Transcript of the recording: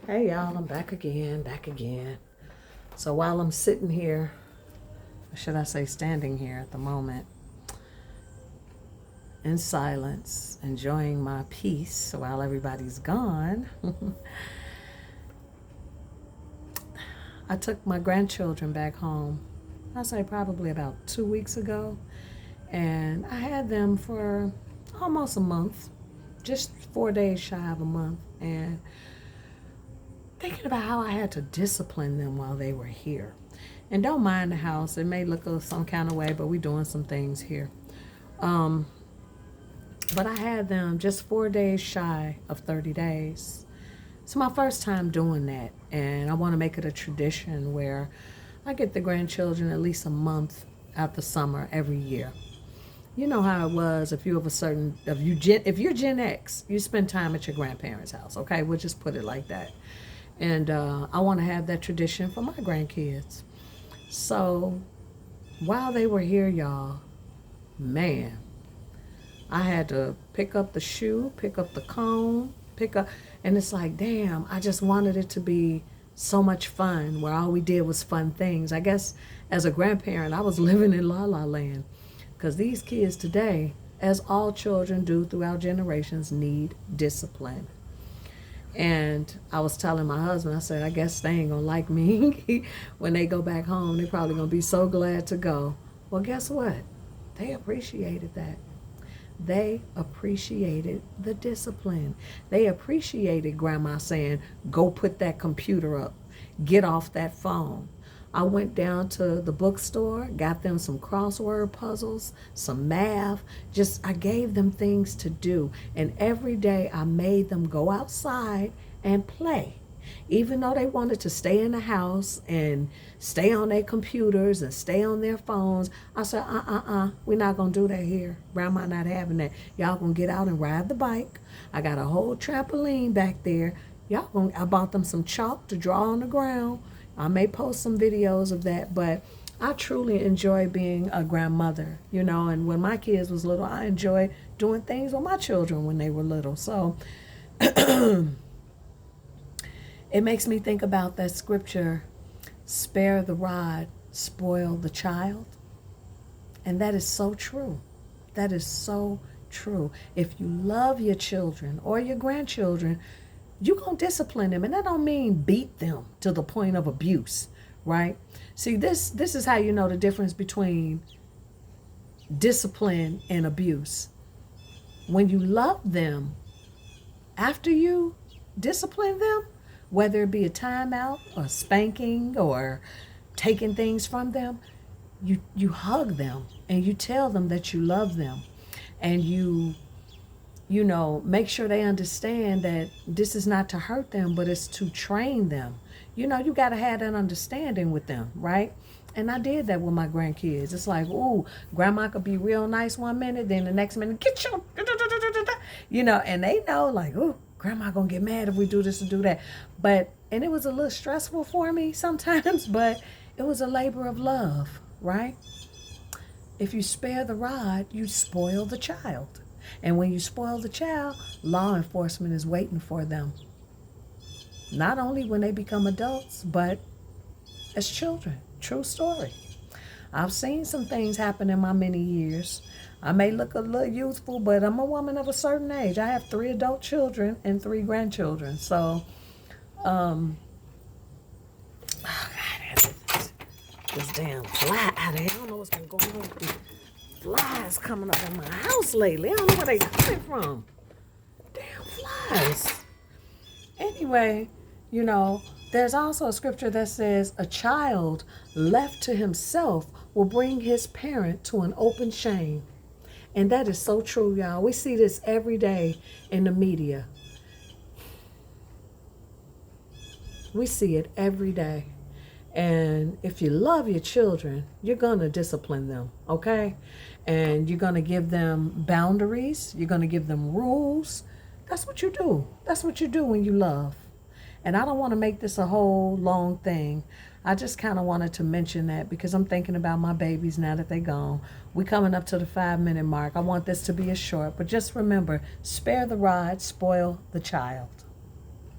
Hey y'all, I'm back again, back again. So while I'm sitting here, or should I say standing here at the moment, in silence, enjoying my peace while everybody's gone, I took my grandchildren back home. I say probably about 2 weeks ago, and I had them for almost a month, just 4 days shy of a month, and thinking about how I had to discipline them while they were here. And don't mind the house. It may look some kind of way, but we're doing some things here. Um, but I had them just 4 days shy of 30 days. It's my first time doing that. And I want to make it a tradition where I get the grandchildren at least a month out the summer every year. You know how it was if you have a certain, if you're Gen X, you spend time at your grandparents' house. Okay, we'll just put it like that. And I want to have that tradition for my grandkids. So while they were here, y'all, man, I had to pick up the shoe, pick up the comb, and it's like, damn, I just wanted it to be so much fun where all we did was fun things. I guess as a grandparent, I was living in la la land because these kids today, as all children do throughout generations, need discipline. And I was telling my husband, I said, I guess they ain't gonna like me when they go back home. They're probably gonna be so glad to go. Well, guess what? They appreciated that. They appreciated the discipline. They appreciated grandma saying, go put that computer up, get off that phone. I went down to the bookstore, got them some crossword puzzles, some math. I gave them things to do. And every day I made them go outside and play. Even though they wanted to stay in the house and stay on their computers and stay on their phones, I said, we're not going to do that here. Grandma not having that. Y'all going to get out and ride the bike. I got a whole trampoline back there. I bought them some chalk to draw on the ground. I may post some videos of that, but I truly enjoy being a grandmother, and when my kids was little, I enjoyed doing things with my children when they were little. So it makes me think about that scripture, spare the rod, spoil the child. And that is so true. That is so true. If you love your children or your grandchildren, you're going to discipline them. And that don't mean beat them to the point of abuse, right? See, this is how you know the difference between discipline and abuse. When you love them, after you discipline them, whether it be a timeout or spanking or taking things from them, you hug them and you tell them that you love them, and you make sure they understand that this is not to hurt them, but it's to train them. You got to have that understanding with them, right? And I did that with my grandkids. It's like, ooh, grandma could be real nice one minute, then the next minute, get your, and they know, like, ooh, grandma gonna get mad if we do this and do that. And it was a little stressful for me sometimes, but it was a labor of love, right? If you spare the rod, you spoil the child. And when you spoil the child, law enforcement is waiting for them. Not only when they become adults, but as children. True story. I've seen some things happen in my many years. I may look a little youthful, but I'm a woman of a certain age. I have 3 adult children and 3 grandchildren. So, oh God, this damn fly out here. I don't know what's been going on with these flies coming up in my house lately. I don't know where they coming from. Damn flies. Anyway, there's also a scripture that says a child left to himself will bring his parent to an open shame. And that is so true, y'all. We see this every day in the media. We see it every day. And if you love your children, you're going to discipline them, okay? And you're going to give them boundaries. You're going to give them rules. That's what you do. That's what you do when you love. And I don't want to make this a whole long thing. I just kind of wanted to mention that because I'm thinking about my babies now that they're gone. We're coming up to the 5-minute mark. I want this to be a short, but just remember, spare the rod, spoil the child.